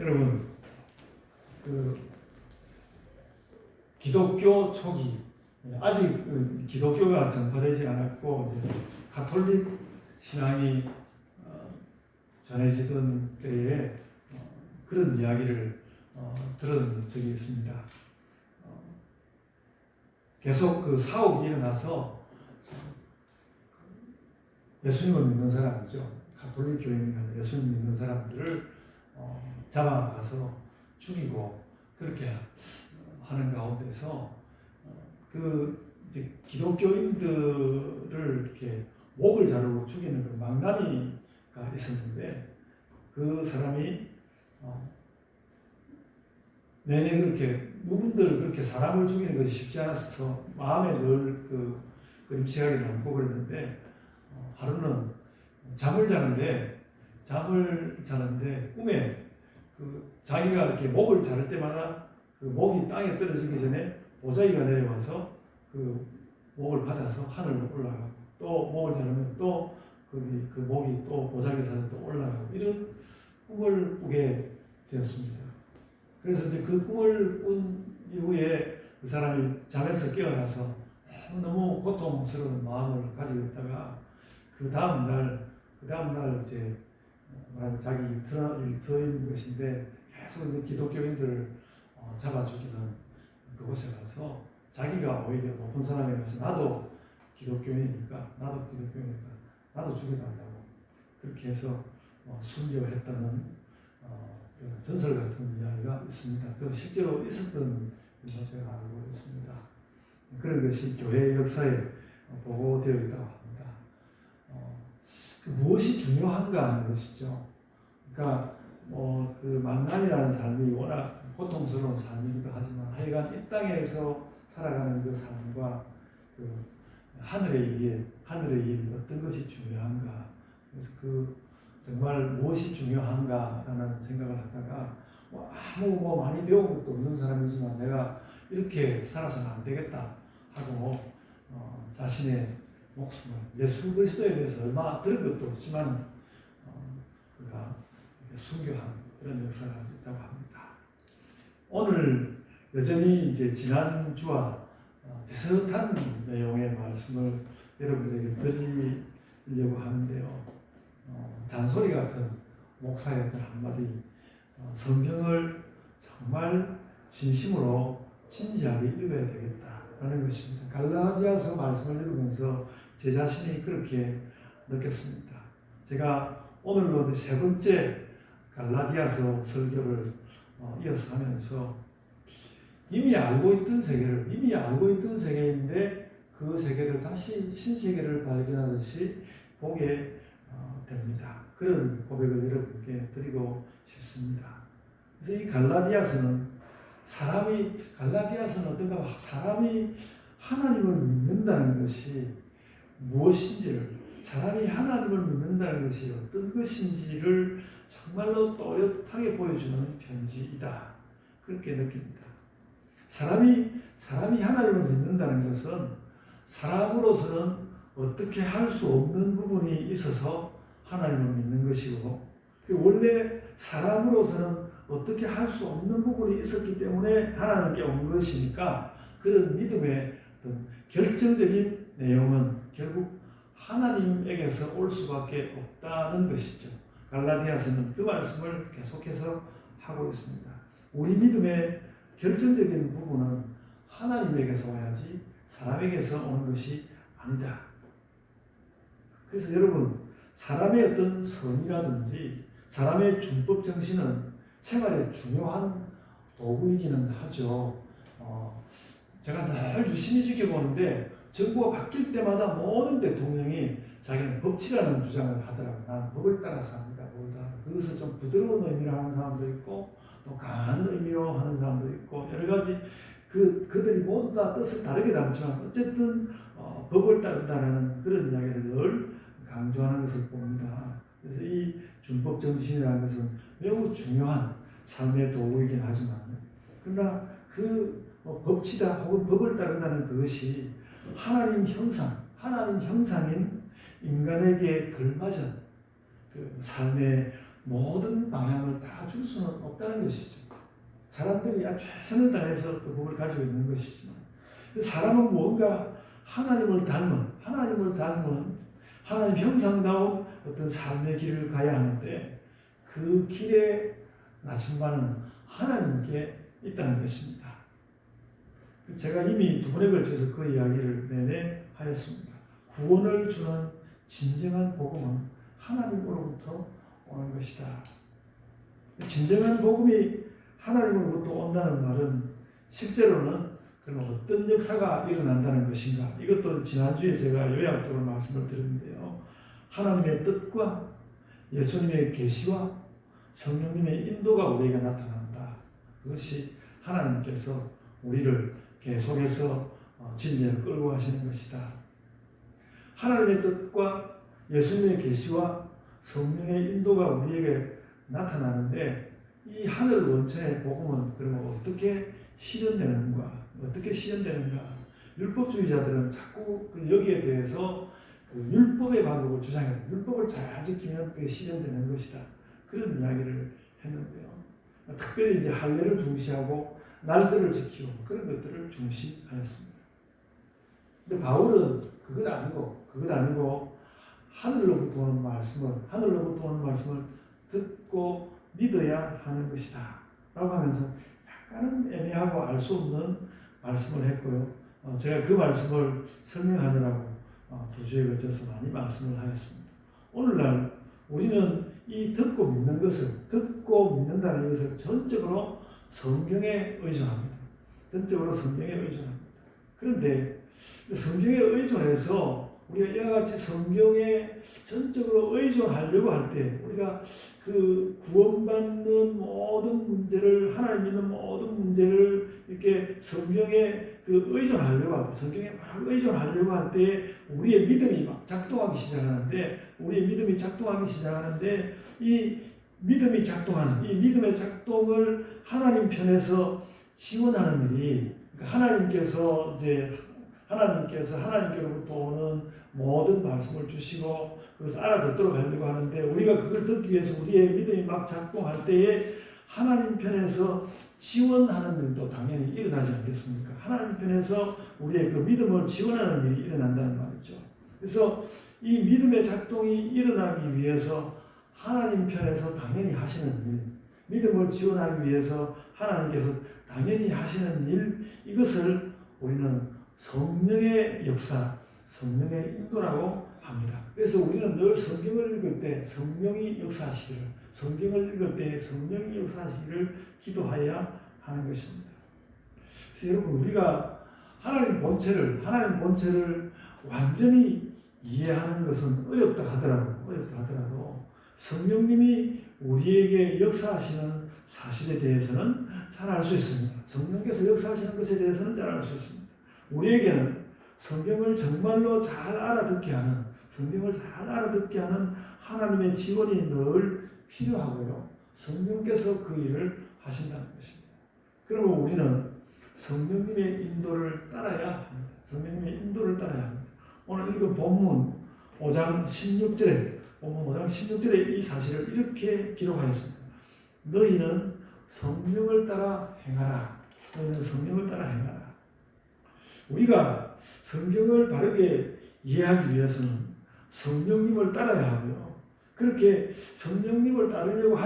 여러분, 그 기독교 초기, 아직 기독교가 전파되지 않았고 이제 가톨릭 신앙이 전해지던 때에 그런 이야기를 들은 적이 있습니다. 계속 그 사옥이 일어나서 예수님을 믿는 사람이죠. 가톨릭 교인이나 예수님 믿는 사람들을 잡아가서 죽이고 그렇게 하는 가운데서 그 이제 기독교인들을 이렇게 목을 자르고 죽이는 그 망나니가 있었는데 그 사람이 내내 그렇게 누군들 그렇게 사람을 죽이는 것이 쉽지 않아서 마음에 늘 그 그림체하게 남고 그랬는데 하루는 잠을 자는데 꿈에 그 자기가 이렇게 목을 자를 때마다 그 목이 땅에 떨어지기 전에 보자기가 내려와서 그 목을 받아서 하늘로 올라가고 또 목을 자르면 또 그 목이 또 보자기에 사서 또 올라가고 이런 꿈을 꾸게 되었습니다. 그래서 이제 그 꿈을 꾼 이후에 그 사람이 잠에서 깨어나서 너무 고통스러운 마음을 가지고 있다가 그 다음날 이제 자기 일터인 것인데 계속 이제 기독교인들을 잡아 죽이는 그곳에 가서 자기가 오히려 높은 사람에 가서 나도 기독교인이니까 나도 죽여달라고 그렇게 해서 순교했다는 전설 같은 이야기가 있습니다. 그 실제로 있었던 일로 제가 알고 있습니다. 그런 것이 교회 역사에 보고되어 있다고 합니다. 무엇이 중요한가 하는 것이죠. 그러니까 그 만난이라는 삶이 워낙 고통스러운 삶이기도 하지만 하여간 이 땅에서 살아가는 그 삶과 그 하늘의 일 어떤 것이 중요한가. 그래서 그 정말 무엇이 중요한가라는 생각을 하다가 아무 많이 배운 것도 없는 사람이지만 내가 이렇게 살아서는 안 되겠다 하고 자신의 목숨을 예수 그리스도에 대해서 얼마 들은 것도 없지만 그가 순교한 그런 역사가 있다고 합니다. 오늘 여전히 이제 지난주와 비슷한 내용의 말씀을 여러분들에게 드리려고 하는데요. 잔소리 같은 목사였던 한마디 성경을 정말 진심으로 진지하게 읽어야 되겠다라는 것입니다. 갈라디아서 말씀을 읽으면서 제 자신이 그렇게 느꼈습니다. 제가 오늘로 세 번째 갈라디아서 설교를 이어서 하면서 이미 알고 있던 세계인데 그 세계를 다시 신세계를 발견하듯이 보게 됩니다. 그런 고백을 여러분께 드리고 싶습니다. 그래서 이 갈라디아서는 어떤가 사람이 하나님을 믿는다는 것이 무엇인지를 사람이 하나님을 믿는다는 것이 어떤 것인지를 정말로 또렷하게 보여주는 편지이다. 그렇게 느낍니다. 사람이 하나님을 믿는다는 것은 사람으로서는 어떻게 할 수 없는 부분이 있어서 하나님을 믿는 것이고 원래 사람으로서는 어떻게 할 수 없는 부분이 있었기 때문에 하나님께 온 것이니까 그런 믿음의 어떤 결정적인 내용은 결국 하나님에게서 올 수밖에 없다는 것이죠. 갈라디아서는 그 말씀을 계속해서 하고 있습니다. 우리 믿음의 결정적인 부분은 하나님에게서 와야지 사람에게서 오는 것이 아니다. 그래서 여러분, 사람의 어떤 선이라든지 사람의 준법 정신은 생활에 중요한 도구이기는 하죠. 제가 늘 유심히 지켜보는데 정부가 바뀔 때마다 모든 대통령이 자기는 법치라는 주장을 하더라고요. 나는 법을 따라서 합니다. 그것을 좀 부드러운 의미로 하는 사람도 있고 또 강한 의미로 하는 사람도 있고 여러 가지 그들이 모두 다 뜻을 다르게 담지만 어쨌든 법을 따른다는 그런 이야기를 늘 강조하는 것을 봅니다. 그래서 이 준법 정신이라는 것은 매우 중요한 삶의 도구이긴 하지만 그러나 그 법치다 혹은 법을 따른다는 그것이 하나님 형상인 인간에게 걸맞은 그 삶의 모든 방향을 다 줄 수는 없다는 것이죠. 사람들이 아주 최선을 다해서 그 복을 가지고 있는 것이지만 사람은 뭔가 하나님을 닮은 하나님 형상다운 어떤 삶의 길을 가야 하는데 그 길의 나침반은 하나님께 있다는 것입니다. 제가 이미 두 번에 걸쳐서 그 이야기를 내내 하였습니다. 구원을 주는 진정한 복음은 하나님으로부터 오는 것이다. 진정한 복음이 하나님으로부터 온다는 말은 실제로는 그럼 어떤 역사가 일어난다는 것인가? 이것도 지난주에 제가 요약적으로 말씀을 드렸는데요. 하나님의 뜻과 예수님의 계시와 성령님의 인도가 우리에게 나타난다. 그것이 하나님께서 우리를 계속해서 진리를 끌고 가시는 것이다. 하나님의 뜻과 예수님의 계시와 성령의 인도가 우리에게 나타나는데 이 하늘 원천의 복음은 그러면 어떻게 실현되는가? 율법주의자들은 자꾸 여기에 대해서 율법의 방법을 주장해요. 율법을 잘 지키면 그게 실현되는 것이다. 그런 이야기를 했는데요. 특별히 이제 할례를 중시하고 날들을 지키고 그런 것들을 중시하였습니다. 근데 바울은 그것 아니고 하늘로부터 오는 말씀을 듣고 믿어야 하는 것이다. 라고 하면서 약간은 애매하고 알 수 없는 말씀을 했고요. 제가 그 말씀을 설명하느라고 두 주에 걸쳐서 많이 말씀을 하였습니다. 오늘날 우리는 이 듣고 믿는다는 것을 전적으로 성경에 의존합니다. 그런데 성경에 의존해서 우리가 이와 같이 성경에 전적으로 의존하려고 할 때 우리가 그 구원받는 모든 문제를 하나님 믿는 모든 문제를 이렇게 성경에 성경에 막 의존하려고 할 때 우리의 믿음이 막 작동하기 시작하는데 이 믿음의 작동을 하나님 편에서 지원하는 일이 하나님께로부터 오는 모든 말씀을 주시고 그것을 알아듣도록 하려고 하는데 우리가 그걸 듣기 위해서 우리의 믿음이 막 작동할 때에 하나님 편에서 지원하는 일도 당연히 일어나지 않겠습니까? 하나님 편에서 우리의 그 믿음을 지원하는 일이 일어난다는 말이죠. 그래서 이 믿음의 작동이 일어나기 위해서 하나님 편에서 당연히 하시는 일, 믿음을 지원하기 위해서 하나님께서 당연히 하시는 일, 이것을 우리는 성령의 역사, 성령의 인도라고 합니다. 그래서 우리는 늘 성경을 읽을 때 성령이 역사하시기를, 기도하여야 하는 것입니다. 그래서 여러분, 우리가 하나님 본체를 완전히 이해하는 것은 어렵다 하더라도 성령님이 우리에게 역사하시는 사실에 대해서는 잘 알 수 있습니다. 성령께서 역사하시는 것에 대해서는 잘 알 수 있습니다. 우리에게는 성경을 정말로 잘 알아듣게 하는 하나님의 지원이 늘 필요하고요. 성령께서 그 일을 하신다는 것입니다. 그러면 우리는 성령님의 인도를 따라야 합니다. 오늘 읽은 본문 5장 16절에 이 사실을 이렇게 기록하였습니다. 너희는 성령을 따라 행하라. 우리가 성경을 바르게 이해하기 위해서는 성령님을 따라야 하고요. 그렇게 성령님을 따르려고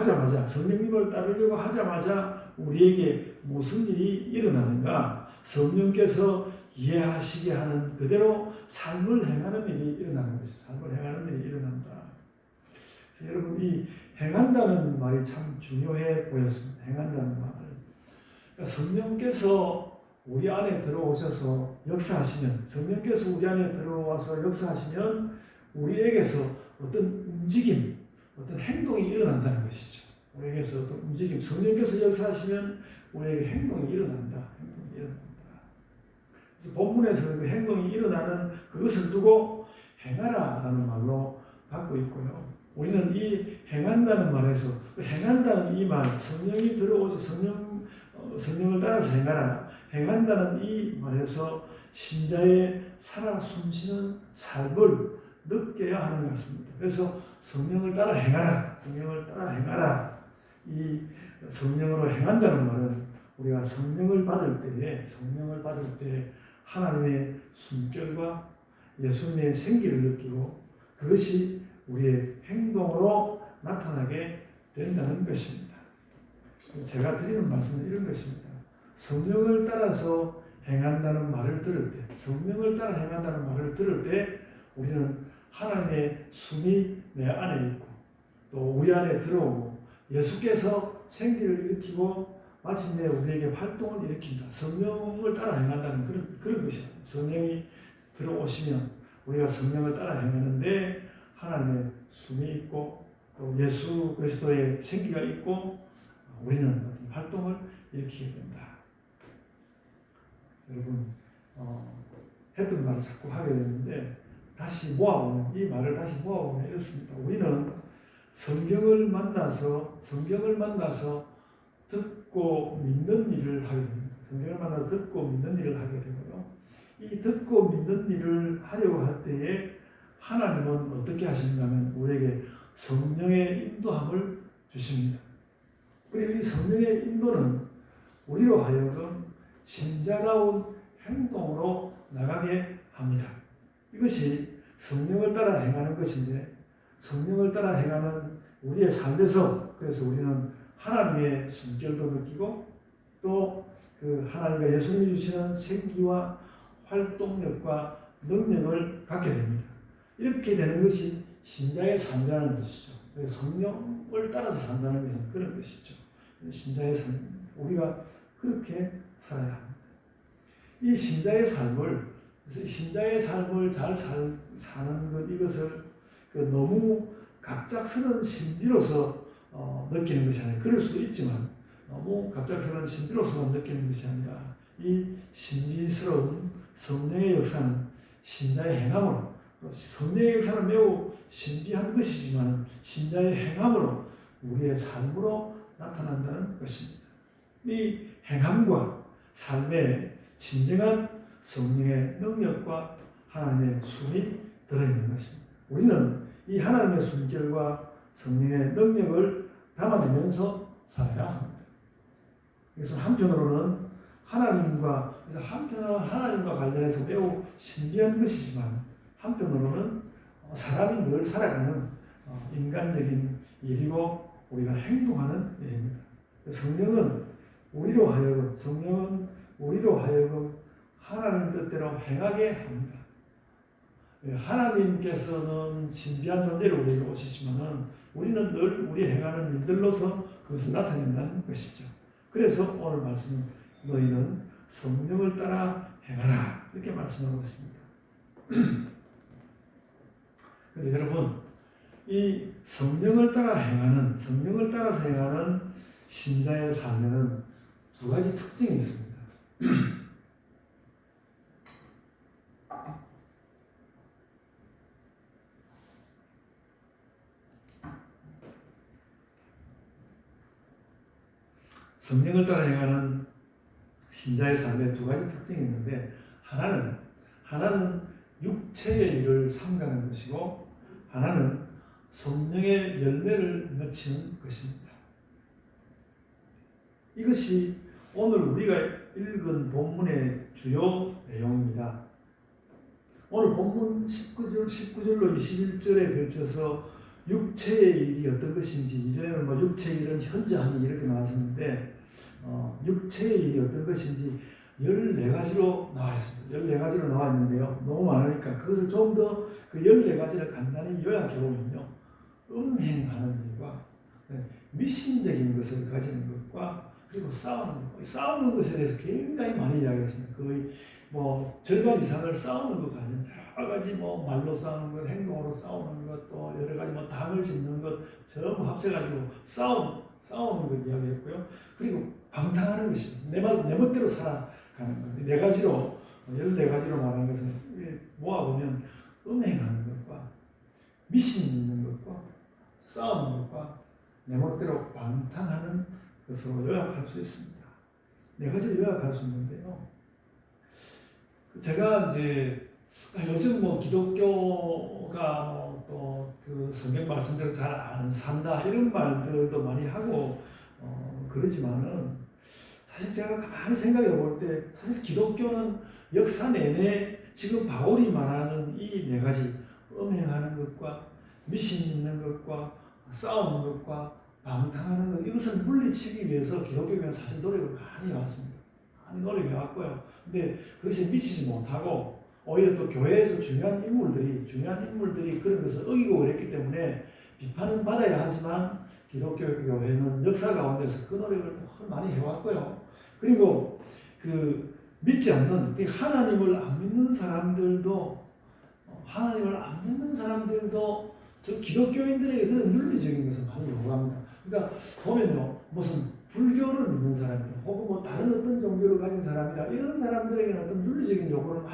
하자마자 우리에게 무슨 일이 일어나는가? 성령께서 이해하시게 하는 그대로 삶을 행하는 일이 일어나는 것이 일어난다. 그래서 여러분, 이 행한다는 말이 참 중요해 보였습니다. 행한다는 말. 그러니까 성령께서 우리 안에 들어오셔서 역사하시면, 우리에게서 어떤 움직임, 어떤 행동이 일어난다는 것이죠. 우리에게서 어떤 움직임, 성령께서 역사하시면 우리에게 행동이 일어난다. 그래서 본문에서 그 행동이 일어나는 그것을 두고 행하라라는 말로 갖고 있고요. 우리는 이 행한다는 말에서 행한다는 이 말, 성령이 들어오셔 성령을 따라서 행한다는 이 말에서 신자의 살아 숨쉬는 삶을 느껴야 하는 것 같습니다. 그래서 성령을 따라 행하라. 성령을 따라 행하라. 이 성령으로 행한다는 말은 우리가 성령을 받을 때 하나님의 숨결과 예수님의 생기를 느끼고 그것이 우리의 행동으로 나타나게 된다는 것입니다. 제가 드리는 말씀은 이런 것입니다. 성령을 따라서 행한다는 말을 들을 때, 성령을 따라 행한다는 말을 들을 때 우리는 하나님의 숨이 내 안에 있고 또 우리 안에 들어오고 예수께서 생기를 일으키고 마침내 우리에게 활동을 일으킨다. 성령을 따라 행한다는 그런 것입니다. 성령이 들어오시면 우리가 성령을 따라 행하는데 하나님의 숨이 있고 또 예수 그리스도의 생기가 있고 우리는 어떤 활동을 일으키게 된다. 여러분 했던 말을 자꾸 하게 되는데 다시 모아보면 이 말을 다시 모아보면 이렇습니다. 우리는 성경을 만나서 듣고 믿는 일을 하게 됩니다. 성경을 만나서 듣고 믿는 일을 하게 되고요. 이 듣고 믿는 일을 하려고 할 때에 하나님은 어떻게 하시는가면 우리에게 성령의 인도함을 주십니다. 그리고 이 성령의 인도는 우리로 하여금 신자다운 행동으로 나가게 합니다. 이것이 성령을 따라 행하는 것인데 성령을 따라 행하는 우리의 삶에서 그래서 우리는 하나님의 숨결도 느끼고 또 그 하나님과 예수님이 주시는 생기와 활동력과 능력을 갖게 됩니다. 이렇게 되는 것이 신자의 삶이라는 것이죠. 성령을 따라서 산다는 것은 그런 것이죠. 신자의 삶입니다. 우리가 그렇게 살아야 합니다. 이 신자의 삶을 잘 사는 것 이것을 너무 갑작스러운 신비로서 느끼는 것이 아니라 그럴 수도 있지만 너무 갑작스러운 신비로서만 느끼는 것이 아니라 이 신비스러운 성령의 역사는 신자의 행함으로 성령의 역사는 매우 신비한 것이지만 신자의 행함으로 우리의 삶으로 나타난다는 것입니다. 이 행함과 삶에 진정한 성령의 능력과 하나님의 숨이 들어있는 것입니다. 우리는 이 하나님의 숨결과 성령의 능력을 담아내면서 살아야 합니다. 그래서 한편으로는 하나님과 관련해서 매우 신비한 것이지만 한편으로는 사람이 늘 살아가는 인간적인 일이고 우리가 행동하는 일입니다. 성령은 우리로 하여금 하나님 뜻대로 행하게 합니다. 하나님께서는 신비한 존재로 우리에게 오시지만은 우리는 늘 우리 행하는 일들로서 그것을 나타낸다는 것이죠. 그래서 오늘 말씀은 너희는 성령을 따라 행하라 이렇게 말씀하고 있습니다. 그런데 여러분 이 성령을 따라서 행하는 신자의 삶에는 두 가지 특징이 있습니다. 성령을 따라 행하는 신자의 삶에 두 가지 특징이 있는데 하나는 육체의 일을 삼가는 것이고 하나는 성령의 열매를 맺히는 것입니다. 이것이 오늘 우리가 읽은 본문의 주요 내용입니다. 오늘 본문 19절로 21절에 걸쳐서 육체의 일이 어떤 것인지 이전에는 육체의 일은 현저하니 이렇게 나왔었는데 육체의 일이 어떤 것인지 14가지로 나와 있습니다. 14가지로 나와 있는데요. 너무 많으니까 그것을 좀 더 그 14가지를 간단히 요약해 보면요. 음행하는 일과 미신적인 것을 가지는 것과 그리고 싸우는 것에 대해서 굉장히 많이 이야기했습니다. 거의 절반 이상을 싸우는 것 가지고 여러 가지 말로 싸우는 것, 행동으로 싸우는 것, 또 여러 가지 당을 짓는 것 전부 합쳐가지고 싸우는 것 이야기했고요. 그리고 방탕하는 것입니다. 내 멋대로 살아가는 것. 14가지로 말한 것은 모아보면 음행하는 것과 미신 있는 것과 싸우는 것과 내 멋대로 방탕하는 것으로 요약할 수 있습니다. 4가지로 요약할 수 있는데요. 제가 이제 요즘 뭐 기독교가 또 그 성경 말씀대로 잘 안 산다 이런 말들도 많이 하고 그러지만은 사실 제가 가만히 생각해 볼 때 사실 기독교는 역사 내내 지금 바울이 말하는 이 네 가지 음행하는 것과 미신 있는 것과 싸우는 것과 방탕하는 것 이것을 물리치기 위해서 기독교는 사실 노력을 많이 해왔습니다. 많이 노력해 왔고요. 근데 그것이 미치지 못하고 오히려 또 교회에서 중요한 인물들이 그런 것을 어기고 그랬기 때문에 비판은 받아야 하지만 기독교 교회는 역사 가운데서 그 노력을 많이 해왔고요. 그리고 그 믿지 않는 하나님을 안 믿는 사람들도 저 기독교인들에게 그런 윤리적인 것을 많이 요구합니다. 그러니까 보면요, 무슨 불교를 믿는 사람이다, 혹은 뭐 다른 어떤 종교를 가진 사람이다, 이런 사람들에게는 어떤 윤리적인 요구를 막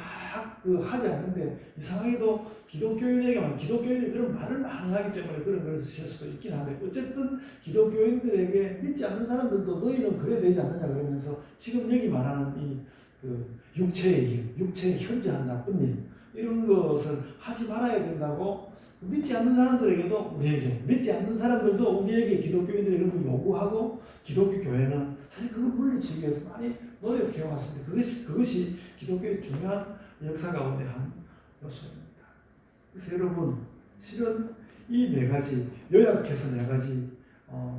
하지 않는데 이상하게도 기독교인들이 그런 말을 많이 하기 때문에 그런 것을 실 수도 있긴 한데 어쨌든 기독교인들에게 믿지 않는 사람들도 너희는 그래야 되지 않느냐 그러면서 지금 여기 말하는 그 육체의 일, 육체의 현저한 나쁜 일 이런 것을 하지 말아야 된다고 믿지 않는 사람들에게도 믿지 않는 사람들도 우리에게 기독교인들이 이런 걸 요구하고 기독교 교회는 사실 그걸 물리치기 위해서 많이 노력해 왔습니다. 그것이 기독교의 중요한 역사 가운데 한 요소입니다. 그래서 여러분 실은 이 네 가지 요약해서 네 가지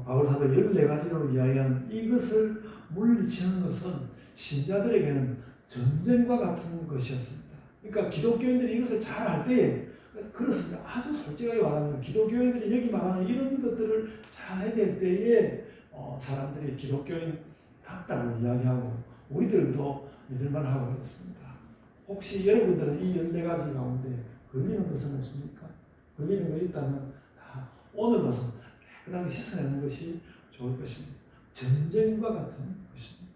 바울 사도 14가지로 이야기한 이것을 물리치는 것은 신자들에게는 전쟁과 같은 것이었습니다. 그러니까 기독교인들이 이것을 잘 알 때에 그렇습니다. 아주 솔직하게 말하면 기독교인들이 여기 말하는 이런 것들을 잘 해낼 때에 사람들이 기독교인답다고 이야기하고 우리들도 믿을만하고 그렇습니다. 혹시 여러분들은 이 14가지 가운데 걸리는 것은 없습니까? 걸리는 거 있다면 다 오늘 와서 깨끗하게 씻어내는 것이 좋을 것입니다. 전쟁과 같은 것입니다.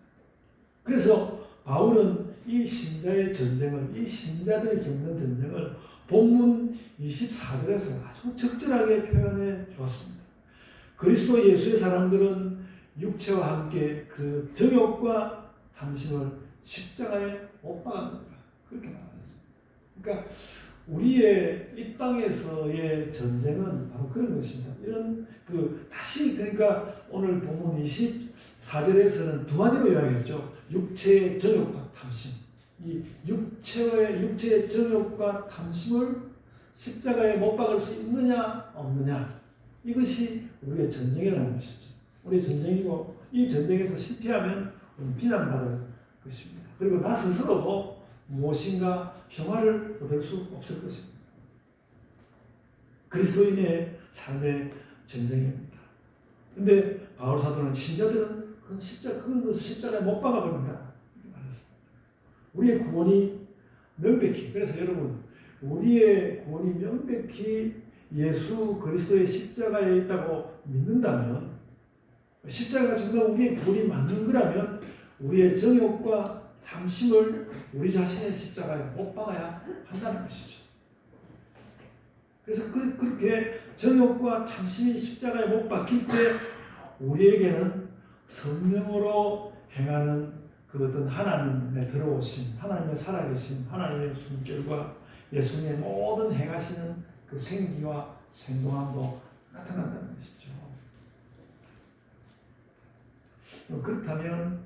그래서 바울은 이 신자의 전쟁을, 이 신자들이 겪는 전쟁을 본문 24절에서 아주 적절하게 표현해 주었습니다. 그리스도 예수의 사람들은 육체와 함께 그 정욕과 탐심을 십자가에 못 박았느니라. 그렇게 말했습니다. 그러니까 우리의 이 땅에서의 전쟁은 바로 그런 것입니다. 이런 그러니까 오늘 본문 24절에서는 두 가지로 이야기했죠. 육체의 정욕과 탐심. 이 육체의 정욕과 탐심을 십자가에 못 박을 수 있느냐 없느냐 이것이 우리의 전쟁이라는 것이죠. 우리의 전쟁이고 이 전쟁에서 실패하면 비난받을 것입니다. 그리고 나 스스로도 무엇인가 평화를 얻을 수 없을 것입니다. 그리스도인의 삶의 전쟁입니다. 그런데 바울 사도는 신자들은 그것을 십자가에 못 박아버린다 이렇게 말했습니다. 우리의 구원이 명백히 그래서 여러분 우리의 구원이 명백히 예수 그리스도의 십자가에 있다고 믿는다면 십자가가 정말 우리의 구원이 맞는 거라면 우리의 정욕과 탐심을 우리 자신의 십자가에 못 박아야 한다는 것이죠. 그래서 그렇게 정욕과 탐심이 십자가에 못 박힐 때 우리에게는 성령으로 행하는 그 어떤 하나님의 들어오심, 하나님의 살아계심, 하나님의 숨결과 예수님의 모든 행하시는 그 생기와 생동함도 나타난다는 것이죠. 그렇다면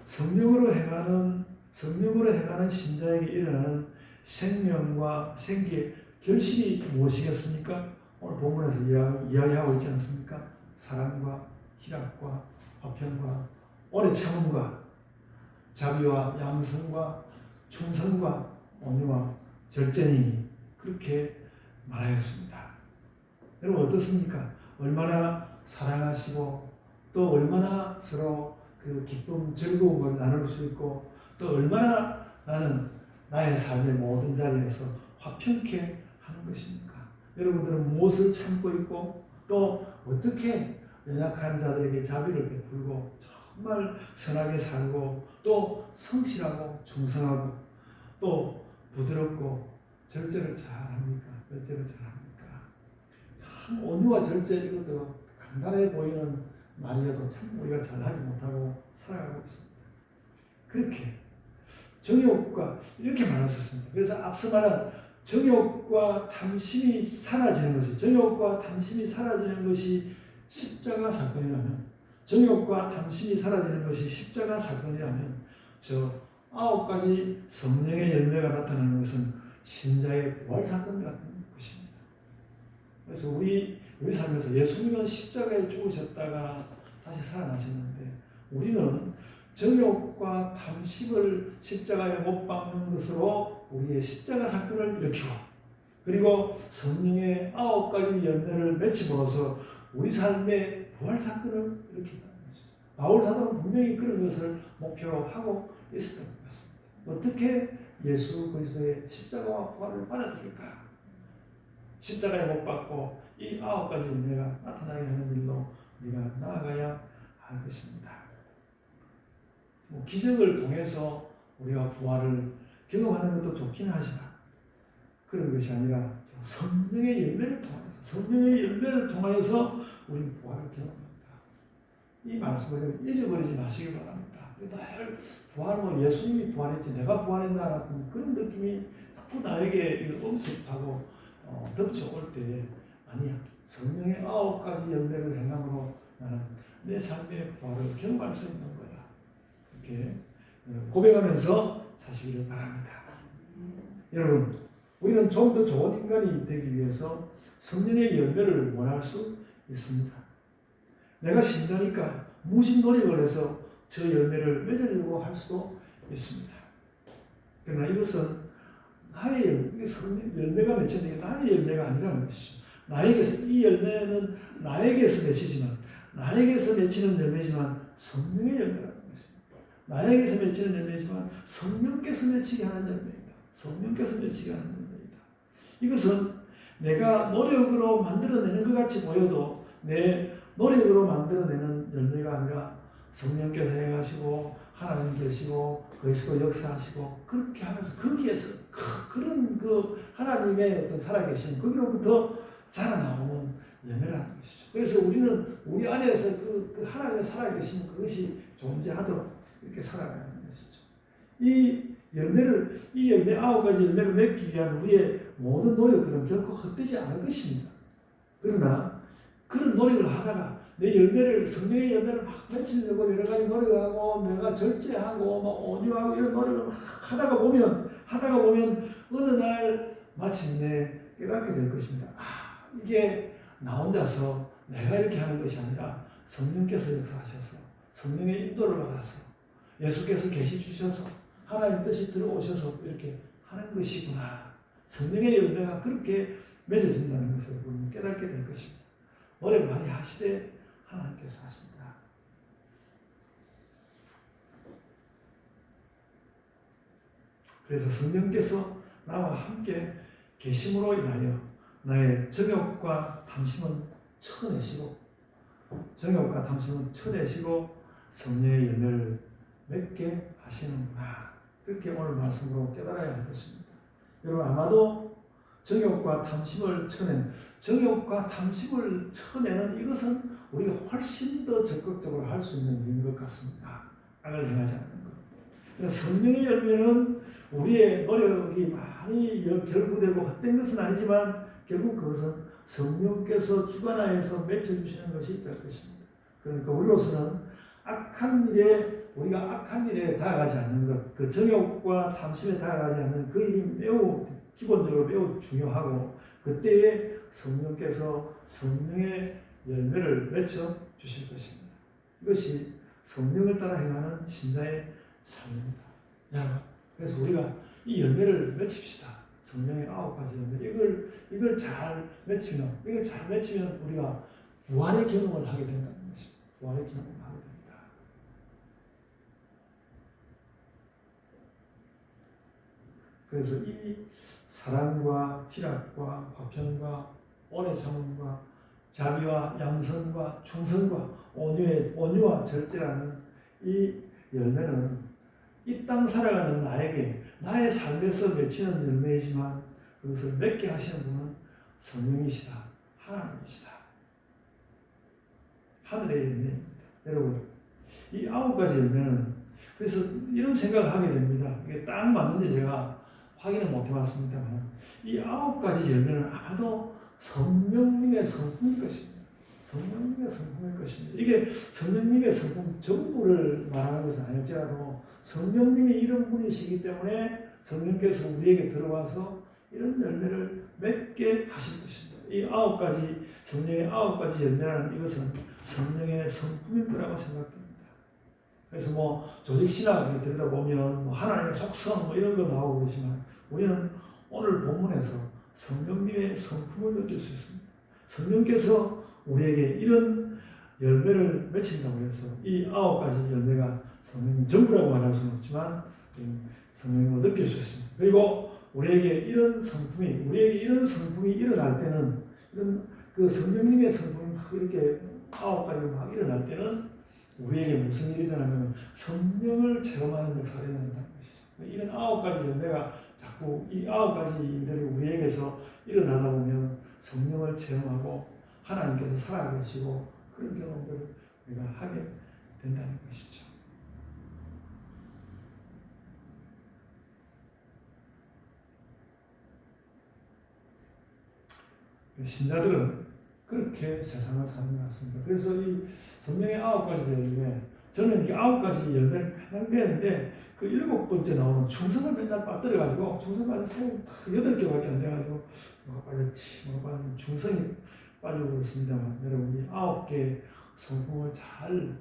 성령으로 행하는 신자에게 일어나는 생명과 생기의 결실이 무엇이겠습니까? 오늘 본문에서 이야기하고 있지 않습니까? 사랑과 희락과 화평과 오래 참음과 자비와 양성과 충성과 온유와 절제니 그렇게 말하였습니다. 여러분 어떻습니까? 얼마나 사랑하시고 또 얼마나 서로 그 기쁨, 즐거움을 나눌 수 있고 또 얼마나 나는 나의 삶의 모든 자리에서 화평케 하는 것입니까? 여러분들은 무엇을 참고 있고 또 어떻게 연약한 자들에게 자비를 베풀고 정말 선하게 살고 또 성실하고 충성하고 또 부드럽고 절제를 잘합니까? 참 온유와 절제 이것도 간단해 보이는 말이어도 참 우리가 잘하지 못하고 살아가고 있습니다. 그렇게 정욕과 이렇게 말하셨습니다. 그래서 앞서 말한 정욕과 탐심이 사라지는 것이 정욕과 탐심이 사라지는 것이 십자가 사건이라면 정욕과 탐심이 사라지는 것이 십자가 사건이라면 저 9가지 성령의 열매가 나타나는 것은 신자의 부활 사건 같은 것입니다. 그래서 우리 삶에서 예수님은 십자가에 죽으셨다가 다시 살아나셨는데 우리는 정욕과 탐심을 십자가에 못 박는 것으로 우리의 십자가 사건을 일으키고 그리고 성령의 9가지 열매를 맺힘으로써 우리 삶의 부활 사건을 일으킨다는 것이죠. 바울 사도는 분명히 그런 것을 목표로 하고 있었던 것 같습니다. 어떻게 예수 그리스도의 십자가와 부활을 받아들일까? 십자가에 못 박고 이 9가지 열매가 나타나게 하는 일로 우리가 나아가야 할 것입니다. 기적을 통해서 우리가 부활을 경험하는 것도 좋긴 하지만 그런 것이 아니라 성령의 열매를 통하여서 우리는 부활을 경험합니다. 이 말씀을 잊어버리지 마시기 바랍니다. 늘 부활은 예수님이 부활했지 내가 부활했나라는 그런 느낌이 자꾸 나에게 엄습하고 덮쳐올 때에 아니야. 성령의 9가지 열매를 행함으로 나는 내 삶의 부활을 경험할 수 있는 거야. 이렇게 고백하면서 사시기를 바랍니다. 여러분, 우리는 좀 더 좋은 인간이 되기 위해서 성령의 열매를 원할 수 있습니다. 내가 신자니까 무슨 노력을 해서 저 열매를 맺으려고 할 수도 있습니다. 그러나 이것은 나의 열매가 맺히는 게 나의 열매가 아니라는 것이죠. 나에게서 이 열매는 나에게서 맺히지만 나에게서 맺히는 열매지만 성령의 열매라는 것입니다. 나에게서 맺히는 열매지만 성령께서 맺히게 하는 열매입니다. 성령께서 맺히게 하는 열매이다. 이것은 내가 노력으로 만들어내는 것 같이 보여도 내 노력으로 만들어내는 열매가 아니라 성령께서 행하시고 하나님 계시고 그리스도 역사하시고 그렇게 하면서 거기에서 그런 하나님의 어떤 살아계신 거기로부터 자라나오는 열매라는 것이죠. 그래서 우리는 우리 안에서 그 하나님의 살아계신 그것이 존재하도록 이렇게 살아가는 것이죠. 이 열매 9가지 열매를 맺기 위한 우리의 모든 노력들은 결코 헛되지 않을 것입니다. 그러나 그런 노력을 하다가 내 성령의 열매를 막 맺히려고 여러 가지 노력하고 내가 절제하고 막 온유하고 이런 노력을 막 하다가 보면 어느 날 마침내 깨닫게 될 것입니다. 이게 나 혼자서 내가 이렇게 하는 것이 아니라 성령께서 역사하셔서 성령의 인도를 받아서 예수께서 계시 주셔서 하나님 뜻이 들어오셔서 이렇게 하는 것이구나. 성령의 열매가 그렇게 맺어진다는 것을 우리는 깨닫게 될 것입니다. 노력 많이 하시되 하나님께서 하신다. 그래서 성령께서 나와 함께 계심으로 인하여 나의 정욕과 탐심은 쳐내시고 성령의 열매를 맺게 하시는구나. 그렇게 오늘 말씀으로 깨달아야 할 것입니다. 여러분 아마도 정욕과 탐심을 쳐내는 이것은 우리가 훨씬 더 적극적으로 할 수 있는 일인 것 같습니다. 악을 행하지 않는 것. 그래서 성령의 열매는 우리의 노력이 많이 결부되고 헛된 것은 아니지만 결국 그것은 성령께서 주관하여서 맺혀주시는 것이 될 것입니다. 그러니까 우리로서는 우리가 악한 일에 다가가지 않는 것, 그 정욕과 탐심에 다가가지 않는 그 일이 매우 기본적으로 매우 중요하고 그때에 성령께서 성령의 열매를 맺혀 주실 것입니다. 이것이 성령을 따라 행하는 신자의 삶입니다. 그래서 우리가 이 열매를 맺힙시다. 성령의 9가지 열매. 이걸 잘 맺히면 우리가 부활의 경험을 하게 된다는 것입니다. 부활의 경험을 하게 됩니다. 그래서 이 사랑과 희락과 화평과 오래 참음과 자비와 양선과 충성과 온유와 절제라는 이 열매는 이 땅 살아가는 나에게 나의 삶에서 맺히는 열매이지만 그것을 맺게 하시는 분은 성령이시다. 하나님이시다. 하늘의 열매입니다. 여러분 이 9가지 열매는 그래서 이런 생각을 하게 됩니다. 이게 딱 맞는지 제가 확인은 못 해봤습니다만 이 9가지 열매는 아마도 성령님의 성품일 것입니다. 성령님의 성품일 것입니다. 이게 성령님의 성품 전부를 말하는 것은 아닐지라도 성령님이 이런 분이시기 때문에 성령께서 우리에게 들어와서 이런 열매를 맺게 하신 것입니다. 이 9가지 성령의 9가지 열매라는 이것은 성령의 성품일 거라고 생각됩니다. 그래서 뭐 조직신학을 들여다보면 뭐 하나님의 속성 뭐 이런 거 나오고 그러지만 우리는 오늘 본문에서 성령님의 성품을 느낄 수 있습니다. 성령께서 우리에게 이런 열매를 맺힌다고 해서 이 9가지 열매가 성령님 전부라고 말할 수는 없지만 성령님을 느낄 수 있습니다. 그리고 우리에게 이런 성품이 일어날 때는 이런 그 성령님의 성품이 막 이렇게 9가지가 막 일어날 때는 우리에게 무슨 일이 일어나면 성령을 체험하는 역사가 일어난다는 것이죠. 이런 9가지 열매가 자꾸 이 9가지 일들이 우리에게서 일어나다 보면 성령을 체험하고 하나님께서 살아계시고 그런 경험들을 우리가 하게 된다는 것이죠. 신자들은 그렇게 세상을 사는 것 같습니다. 그래서 이 성령의 9가지 열매, 저는 이렇게 9가지 열매를 맨날 배우는데 그 7번째 나오는 충성을 맨날 빠뜨려가지고 충성 빠져서 8개밖에 안 돼가지고 뭐가 빠졌지, 뭐가 빠졌지, 충성이 빠지고 있습니다만 여러분이 9개 성품을 잘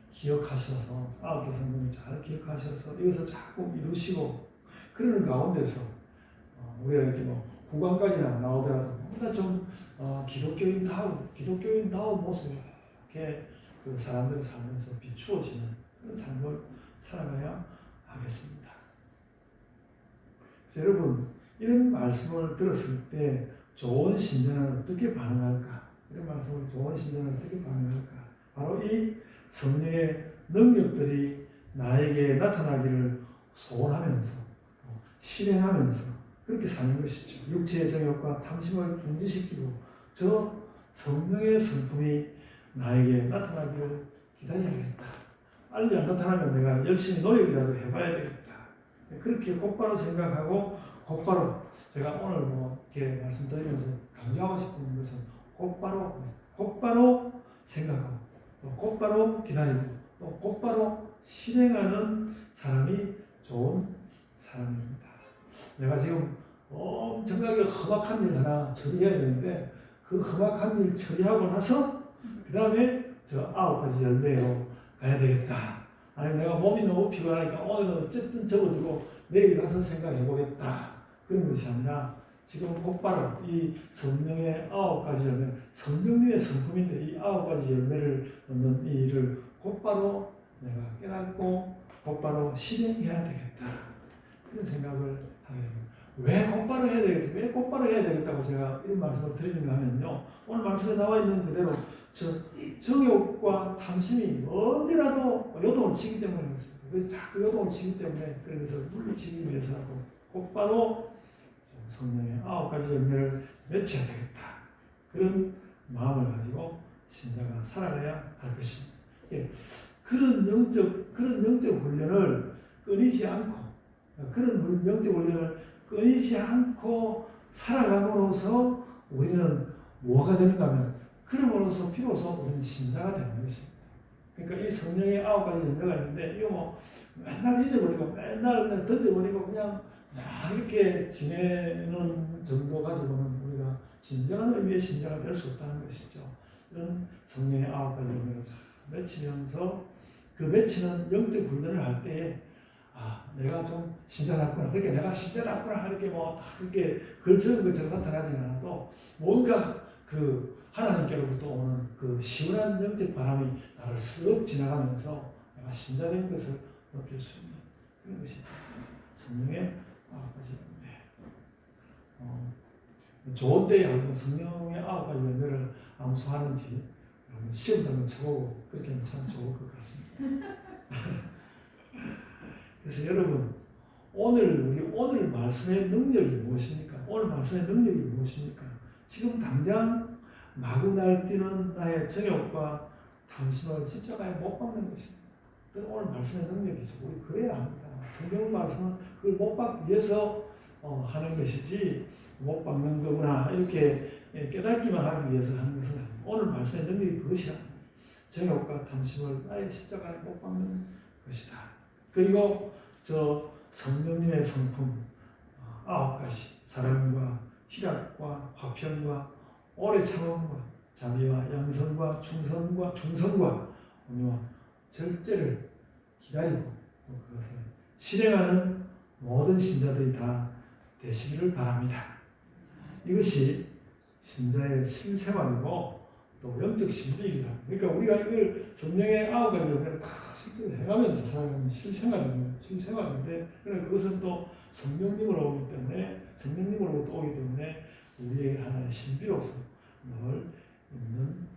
기억하셔서 9개 성품을 잘 기억하셔서 이것을 자꾸 이루시고 그러는 가운데서 우리가 이렇게 뭐 9강까지는 나오더라도 뭔가 좀 기독교인다운 모습이 이렇게 그 사람들이 살면서 비추어지는 그런 삶을 살아가야 하겠습니다. 그래서 여러분 이런 말씀을 들었을 때 좋은 신자는 어떻게 반응할까? 이런 말씀을 좋은 신자는 어떻게 반응할까? 바로 이 성령의 능력들이 나에게 나타나기를 소원하면서 실행하면서 그렇게 사는 것이죠. 육체의 정욕과 탐심을 중지시키고 저 성령의 성품이 나에게 나타나기를 기다려야겠다. 빨리 안 나타나면 내가 열심히 노력이라도 해봐야 되겠다. 그렇게 곧바로 생각하고 곧바로 제가 오늘 뭐 이렇게 말씀드리면서 강조하고 싶은 것은 곧바로 생각하고 또 곧바로 기다리고 또 곧바로 실행하는 사람이 좋은 사람입니다. 내가 지금 엄청나게 험악한 일 하나 처리해야 되는데 그 험악한 일 처리하고 나서 그 다음에 저 9가지 열매로 가야 되겠다. 아니면 내가 몸이 너무 피곤하니까 오늘은 어쨌든 접어두고 내일 가서 생각해 보겠다. 그런 것이 아니라 지금 곧바로 이 성령의 9가지 열매, 성령님의 성품인데 이 9가지 열매를 얻는 이 일을 곧바로 내가 깨닫고 곧바로 실행해야 되겠다. 그런 생각을 하게 됩니다. 왜 곧바로 해야 되겠다? 왜 곧바로 해야 되겠다고 제가 이런 말씀을 드리는가 하면요. 오늘 말씀에 나와 있는 그대로 정욕과 탐심이 언제라도 요동을 치기 때문에 그렇습니다. 그래서 자꾸 요동을 치기 때문에 그런 것을 물리치기 위해서라도 곧바로 성령의 9가지 열매를 맺어야 되겠다. 그런 마음을 가지고 신자가 살아가야 할 것입니다. 그런 영적 훈련을 끊이지 않고 살아감으로써 우리는 뭐가 되는가 하면 그럼으로써 비로소 우리는 신자가 되는 것입니다. 그러니까 이 성령의 9가지 열매가 있는데 이거 뭐 맨날 잊어버리고 맨날 그냥 던져버리고 그냥 이렇게 지내는 정도 가지고는 우리가 진정한 의미의 신자가 될 수 없다는 것이죠. 이런 성령의 9가지 열매를 잘 맺히면서 그 맺히는 영적 훈련을 할 때에 내가 좀 신자답구나. 그러니까 내가 신자답구나. 이렇게 뭐, 그렇게 걸쳐는 것처럼 나타나지 않아도 뭔가 그 하나님께로부터 오는 그 시원한 영적 바람이 나를 쓱 지나가면서 내가 신자된 것을 느낄 수 있는 그런 것이 성령의 9가지 열매. 좋은 때에 한번 성령의 9가지 열매를 암수하는지 시험도 한번 쳐보고 그렇게 하면 참 좋을 것 같습니다. 그래서 여러분 오늘 말씀의 능력이 무엇입니까? 오늘 말씀의 능력이 무엇입니까? 지금 당장 마구 날뛰는 나의 정욕과 탐심을 십자가에 못 박는 것입니다. 그 오늘 말씀의 능력이죠. 우리 그래야 합니다. 성경 말씀은 그걸 못 받기 위해서 하는 것이지 못 받는 거구나 이렇게 깨닫기만 하기 위해서 하는 것은 아닙니다. 오늘 말씀의 능력이 그것이라. 정욕과 탐심을 아예 십자가에 못 박는 것이다. 그리고 저 성령님의 성품 9가지 사랑과 희락과 화평과 오래 참음과 자비와 양선과 충성과 온유와 절제를 기다리고 또 그것을 실행하는 모든 신자들이 다 되시기를 바랍니다. 이것이 신자의 실생활이고 또 영적 신비입니다. 그러니까 우리가 이걸 성령의 9가지 연배를 다 실제로 해가면서 살아가는 실생활인데 그것은 또 성령님으로 오기 때문에 성령님으로부터 오기 때문에 우리에게 하나의 신비로서 늘 있는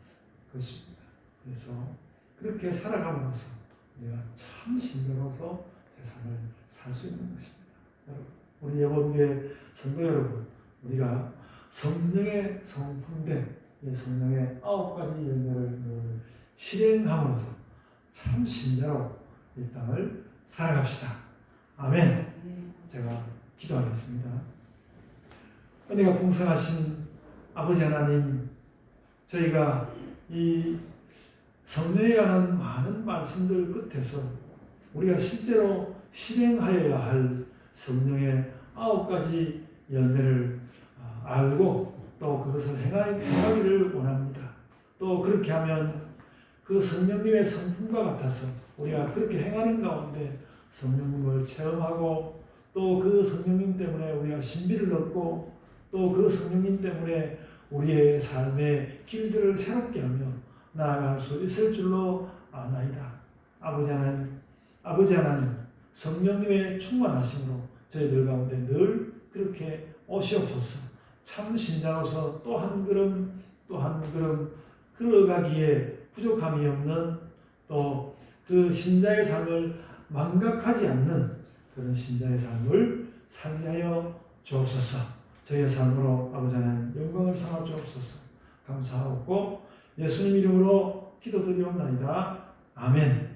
것입니다. 그래서 그렇게 살아감으로써 우리가 참 신자로서 세상을 살 수 있는 것입니다. 여러분, 우리 예본교회 성도 여러분, 우리가 성령의 성품된 성령의 9가지 열매를 늘 실행함으로써 참 신자로 이 땅을 살아갑시다. 아멘. 제가 기도하겠습니다. 은혜가 풍성하신 아버지 하나님, 저희가 이 성령에 관한 많은 말씀들 끝에서 우리가 실제로 실행하여야 할 성령의 9가지 열매를 알고 또 그것을 행하기를 원합니다. 또 그렇게 하면 그 성령님의 성품과 같아서 우리가 그렇게 행하는 가운데 성령님을 체험하고 또 그 성령님 때문에 우리가 신비를 얻고 또 그 성령님 때문에 우리의 삶의 길들을 새롭게 하며 나아갈 수 있을 줄로 아나이다. 아버지 하나님, 성령님의 충만하심으로 저희들 가운데 늘 그렇게 오시옵소서. 참 신자로서 또 한 걸음 걸어가기에 부족함이 없는 또 그 신자의 삶을 망각하지 않는 그런 신자의 삶을 살게 하여 주옵소서. 저희의 삶으로 아버지 하나님 영광을 삼아 주옵소서. 감사하고 예수님 이름으로 기도드리옵나이다. 아멘.